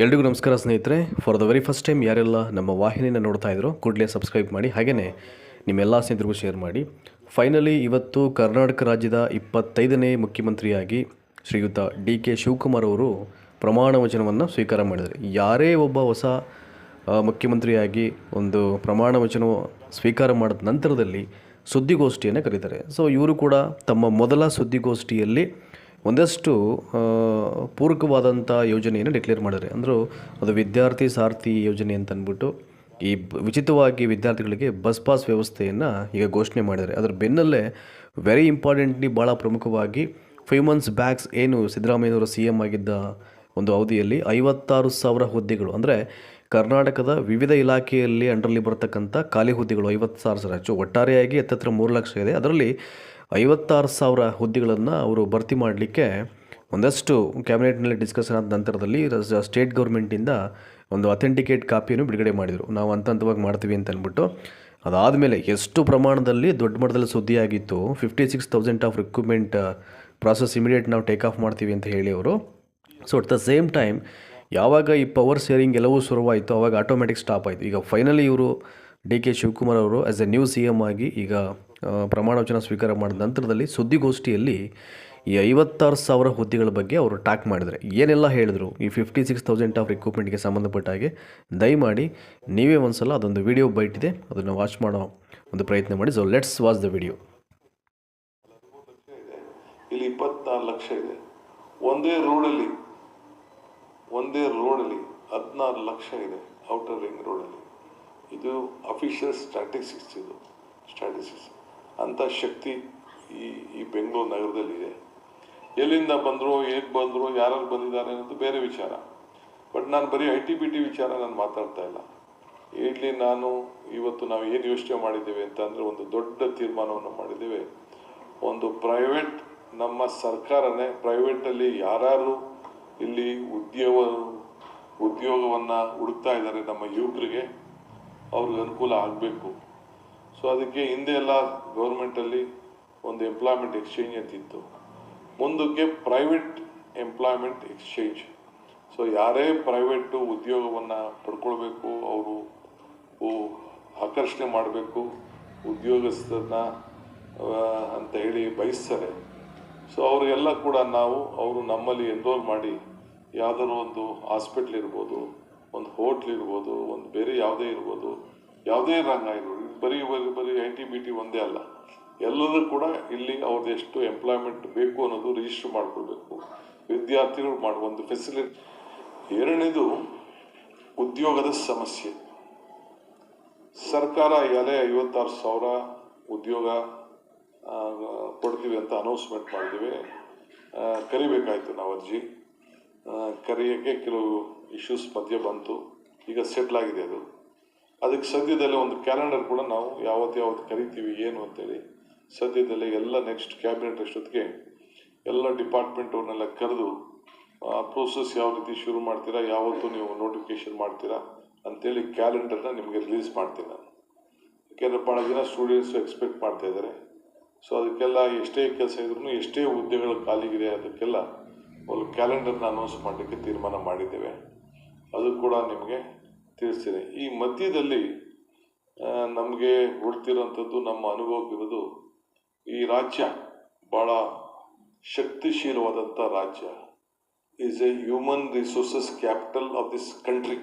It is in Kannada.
ಎಲ್ರಿಗೂ ನಮಸ್ಕಾರ ಸ್ನೇಹಿತರೆ. For the very first time ಯಾರೆಲ್ಲ ನಮ್ಮ ವಾಹಿನಿನ ನೋಡ್ತಾ ಇದ್ರು ಕೂಡಲೇ ಸಬ್ಸ್ಕ್ರೈಬ್ ಮಾಡಿ, ಹಾಗೆಯೇ ನಿಮ್ಮೆಲ್ಲ ಸ್ನೇಹಿತರಿಗೂ ಶೇರ್ ಮಾಡಿ. ಫೈನಲಿ ಇವತ್ತು ಕರ್ನಾಟಕ ರಾಜ್ಯದ 25ನೇ ಮುಖ್ಯಮಂತ್ರಿಯಾಗಿ ಶ್ರೀಯುತ ಡಿ.ಕೆ. ಶಿವಕುಮಾರ್ ಅವರು ಪ್ರಮಾಣ ವಚನವನ್ನು ಸ್ವೀಕಾರ ಮಾಡಿದ್ದಾರೆ. ಯಾರೇ ಒಬ್ಬ ಹೊಸ ಮುಖ್ಯಮಂತ್ರಿಯಾಗಿ ಒಂದು ಪ್ರಮಾಣ ವಚನ ಸ್ವೀಕಾರ ಮಾಡಿದ ನಂತರದಲ್ಲಿ ಸುದ್ದಿಗೋಷ್ಠಿಯನ್ನು ಕರೀತಾರೆ. ಸೊ ಇವರು ಕೂಡ ತಮ್ಮ ಮೊದಲ ಸುದ್ದಿಗೋಷ್ಠಿಯಲ್ಲಿ ಒಂದಷ್ಟು ಪೂರಕವಾದಂಥ ಯೋಜನೆಯನ್ನು ಡಿಕ್ಲೇರ್ ಮಾಡಿದ್ದಾರೆ. ಅಂದರೂ ಅದು ವಿದ್ಯಾರ್ಥಿ ಸಾರಥಿ ಯೋಜನೆ ಅಂತ ಅಂದ್ಬಿಟ್ಟು ಈ ಉಚಿತವಾಗಿ ವಿದ್ಯಾರ್ಥಿಗಳಿಗೆ ಬಸ್ ಪಾಸ್ ವ್ಯವಸ್ಥೆಯನ್ನು ಈಗ ಘೋಷಣೆ ಮಾಡಿದ್ದಾರೆ. ಅದರ ಬೆನ್ನಲ್ಲೇ ವೆರಿ ಇಂಪಾರ್ಟೆಂಟ್ಲಿ ಭಾಳ ಪ್ರಮುಖವಾಗಿ 5 months ಬ್ಯಾಕ್ಸ್ ಏನು ಸಿದ್ದರಾಮಯ್ಯನವರು CM ಆಗಿದ್ದ ಒಂದು ಅವಧಿಯಲ್ಲಿ 56,000 ಹುದ್ದೆಗಳು, ಅಂದರೆ ಕರ್ನಾಟಕದ ವಿವಿಧ ಇಲಾಖೆಯಲ್ಲಿ ಅಂಡರ್ಲಿ ಬರ್ತಕ್ಕಂಥ ಖಾಲಿ ಹುದ್ದೆಗಳು 56,000 ಹೆಚ್ಚು, ಒಟ್ಟಾರೆಯಾಗಿ ಹತ್ತಿರ 3 ಲಕ್ಷ ಇದೆ. ಅದರಲ್ಲಿ 56,000 ಹುದ್ದೆಗಳನ್ನು ಅವರು ಭರ್ತಿ ಮಾಡಲಿಕ್ಕೆ ಒಂದಷ್ಟು ಕ್ಯಾಬಿನೆಟ್ನಲ್ಲಿ ಡಿಸ್ಕಷನ್ ಆದ ನಂತರದಲ್ಲಿ ಸ್ಟೇಟ್ ಗೌರ್ಮೆಂಟಿಂದ ಒಂದು ಅಥೆಂಟಿಕೇಟ್ ಕಾಪಿಯನ್ನು ಬಿಡುಗಡೆ ಮಾಡಿದರು. ನಾವು ಹಂತವಾಗಿ ಮಾಡ್ತೀವಿ ಅಂತ ಅಂದ್ಬಿಟ್ಟು. ಅದಾದಮೇಲೆ ಎಷ್ಟು ಪ್ರಮಾಣದಲ್ಲಿ ದೊಡ್ಡ ಮಟ್ಟದಲ್ಲಿ ಸುದ್ದಿಯಾಗಿತ್ತು. 56,000 ಆಫ್ ರಿಕ್ರೂಟ್ಮೆಂಟ್ ಪ್ರಾಸೆಸ್ ಇಮಿಡಿಯೇಟ್ ನಾವು ಟೇಕ್ ಆಫ್ ಮಾಡ್ತೀವಿ ಅಂತ ಹೇಳಿ ಅವರು. So at the same time ಯಾವಾಗ ಈ ಪವರ್ ಶೇರಿಂಗ್ ಎಲ್ಲವೂ ಶುರುವಾಯಿತು ಆವಾಗ ಆಟೋಮೆಟಿಕ್ ಸ್ಟಾಪ್ ಆಯಿತು. ಈಗ ಫೈನಲಿ ಇವರು ಡಿ.ಕೆ. ಶಿವಕುಮಾರ್ ಅವರು ಆ್ಯಸ್ ಎ ನ್ಯೂ CM ಆಗಿ ಈಗ ಪ್ರಮಾಣ ವಚನ ಸ್ವೀಕಾರ ಮಾಡಿದ ನಂತರದಲ್ಲಿ ಸುದ್ದಿಗೋಷ್ಠಿಯಲ್ಲಿ ಈ 56,000 ಹುದ್ದೆಗಳ ಬಗ್ಗೆ ಅವರು ಟಾಕ್ ಮಾಡಿದರೆ ಏನೆಲ್ಲ ಹೇಳಿದ್ರು, ಈ 56,000 ಆಫ್ ರಿಕ್ರೂಟ್ಮೆಂಟ್ಗೆ ಸಂಬಂಧಪಟ್ಟ ಹಾಗೆ ದಯಮಾಡಿ ನೀವೇ ಒಂದು ಸಲ ಅದೊಂದು ವಿಡಿಯೋ ಬೈಟ್ ಇದೆ, ಅದನ್ನು ವಾಚ್ ಮಾಡೋ ಒಂದು ಪ್ರಯತ್ನ ಮಾಡಿ. So let's watch the video. ಇಲ್ಲಿ 24 ಲಕ್ಷ ಇದೆ. ಒಂದೇ ರೋಡಲ್ಲಿ 16 ಲಕ್ಷ ಇದೆ ಔಟರ್ ರಿಂಗ್ ರೋಡಲ್ಲಿ. ಇದು ಅಫಿಷಿಯಲ್ ಸ್ಟ್ಯಾಟಿಸ್ಟಿಕ್ಸ್ ಅಂಥ ಶಕ್ತಿ ಈ ಬೆಂಗಳೂರು ನಗರದಲ್ಲಿದೆ. ಎಲ್ಲಿಂದ ಬಂದರು, ಹೇಗೆ ಬಂದರು, ಯಾರು ಬಂದಿದ್ದಾರೆ ಅನ್ನೋದು ಬೇರೆ ವಿಚಾರ. ಬಟ್ ನಾನು ಬರೀ ITBT ವಿಚಾರ ನಾನು ಮಾತಾಡ್ತಾ ಇಲ್ಲ. ಇಲ್ಲಿ ಇವತ್ತು ನಾವು ಏನು ಯೋಚನೆ ಮಾಡಿದ್ದೇವೆ ಅಂತ ಅಂದರೆ, ಒಂದು ದೊಡ್ಡ ತೀರ್ಮಾನವನ್ನು ಮಾಡಿದ್ದೇವೆ. ಒಂದು ಪ್ರೈವೇಟ್, ನಮ್ಮ ಸರ್ಕಾರನೇ ಪ್ರೈವೇಟಲ್ಲಿ ಯಾರು ಇಲ್ಲಿ ಉದ್ಯೋಗವನ್ನು ಹುಡುಕ್ತಾ ಇದ್ದಾರೆ ನಮ್ಮ ಯುವಕರಿಗೆ, ಅವ್ರಿಗೆ ಅನುಕೂಲ ಆಗಬೇಕು. ಸೊ ಅದಕ್ಕೆ ಹಿಂದೆ ಎಲ್ಲ ಗೌರ್ಮೆಂಟಲ್ಲಿ ಒಂದು ಎಂಪ್ಲಾಯ್ಮೆಂಟ್ ಎಕ್ಸ್ಚೇಂಜ್ ಅಂತಿತ್ತು, ಮುಂದಕ್ಕೆ ಪ್ರೈವೇಟ್ ಎಂಪ್ಲಾಯ್ಮೆಂಟ್ ಎಕ್ಸ್ಚೇಂಜ್. ಸೊ ಯಾರೇ ಪ್ರೈವೇಟು ಉದ್ಯೋಗವನ್ನು ಪಡ್ಕೊಳ್ಬೇಕು, ಅವರು ಆಕರ್ಷಣೆ ಮಾಡಬೇಕು ಉದ್ಯೋಗಸ್ಥರನ್ನ ಅಂತ ಹೇಳಿ ಬಯಸ್ತಾರೆ. ಸೊ ಅವರಿಗೆಲ್ಲ ಕೂಡ ಅವರು ನಮ್ಮಲ್ಲಿ ಎನ್ರೋಲ್ ಮಾಡಿ ಯಾವುದಾದ್ರು ಒಂದು ಹಾಸ್ಪಿಟ್ಲ್ ಇರ್ಬೋದು, ಒಂದು ಹೋಟ್ಲ್ ಇರ್ಬೋದು, ಒಂದು ಬೇರೆ ಯಾವುದೇ ಇರ್ಬೋದು, ಯಾವುದೇ ರಂಗ ಇರ್ಬೋದು, ಬರೀ ITBT ಒಂದೇ ಅಲ್ಲ, ಎಲ್ಲರೂ ಕೂಡ ಇಲ್ಲಿ ಅವ್ರದ್ದು ಎಷ್ಟು ಎಂಪ್ಲಾಯ್ಮೆಂಟ್ ಬೇಕು ಅನ್ನೋದು ರಿಜಿಸ್ಟರ್ ಮಾಡ್ಕೊಳ್ಬೇಕು. ವಿದ್ಯಾರ್ಥಿಗಳು ಮಾಡುವ ಒಂದು ಫೆಸಿಲಿಟಿ. ಎರಡನೇದು ಉದ್ಯೋಗದ ಸಮಸ್ಯೆ. ಸರ್ಕಾರ 56,000 ಉದ್ಯೋಗ ಕೊಡ್ತೀವಿ ಅಂತ ಅನೌನ್ಸ್ಮೆಂಟ್ ಮಾಡಿದ್ದೀವಿ. ಕರಿಬೇಕಾಯ್ತು ನಾವು ಅರ್ಜಿ. ಕರೆಯೋಕ್ಕೆ ಕೆಲವು ಇಶ್ಯೂಸ್ ಮಧ್ಯೆ ಬಂತು. ಈಗ ಸೆಟ್ಲ್ ಆಗಿದೆ ಅದು. ಅದಕ್ಕೆ ಸದ್ಯದಲ್ಲೇ ಒಂದು ಕ್ಯಾಲೆಂಡರ್ ಕೂಡ ನಾವು ಯಾವತ್ತು ಕರಿತೀವಿ ಏನು ಅಂತೇಳಿ ಸದ್ಯದಲ್ಲೇ ಎಲ್ಲ ನೆಕ್ಸ್ಟ್ ಕ್ಯಾಬಿನೆಟ್ ಅಷ್ಟೊತ್ತಿಗೆ ಎಲ್ಲ ಡಿಪಾರ್ಟ್ಮೆಂಟ್ ಅವ್ರನ್ನೆಲ್ಲ ಕರೆದು ಪ್ರೋಸೆಸ್ ಯಾವ ರೀತಿ ಶುರು ಮಾಡ್ತೀರಾ, ಯಾವತ್ತು ನೀವು ನೋಟಿಫಿಕೇಶನ್ ಮಾಡ್ತೀರಾ ಅಂತೇಳಿ ಕ್ಯಾಲೆಂಡರ್ನ ನಿಮಗೆ ರಿಲೀಸ್ ಮಾಡ್ತೀನಿ ನಾನು. ಯಾಕೆಂದರೆ ಭಾಳ ಜನ ಸ್ಟೂಡೆಂಟ್ಸು ಎಕ್ಸ್ಪೆಕ್ಟ್ ಮಾಡ್ತಾ ಇದ್ದಾರೆ. ಸೊ ಅದಕ್ಕೆಲ್ಲ ಎಷ್ಟೇ ಕೆಲಸ ಇದ್ರೂ, ಎಷ್ಟೇ ಹುದ್ದೆಗಳು ಖಾಲಿಗಿದೆ, ಅದಕ್ಕೆಲ್ಲ ಒಂದು ಕ್ಯಾಲೆಂಡರ್ನ ಅನೌನ್ಸ್ ಮಾಡಲಿಕ್ಕೆ ತೀರ್ಮಾನ ಮಾಡಿದ್ದೇವೆ. ಅದು ಕೂಡ ನಿಮಗೆ ತಿಳಿಸ್ತೀನಿ. ಈ ಮಧ್ಯದಲ್ಲಿ ನಮಗೆ ಉಳ್ತಿರೋಂಥದ್ದು, ನಮ್ಮ ಅನುಭವಕ್ಕಿರೋದು, ಈ ರಾಜ್ಯ ಭಾಳ ಶಕ್ತಿಶೀಲವಾದಂಥ ರಾಜ್ಯ. Is A human resources capital of this country.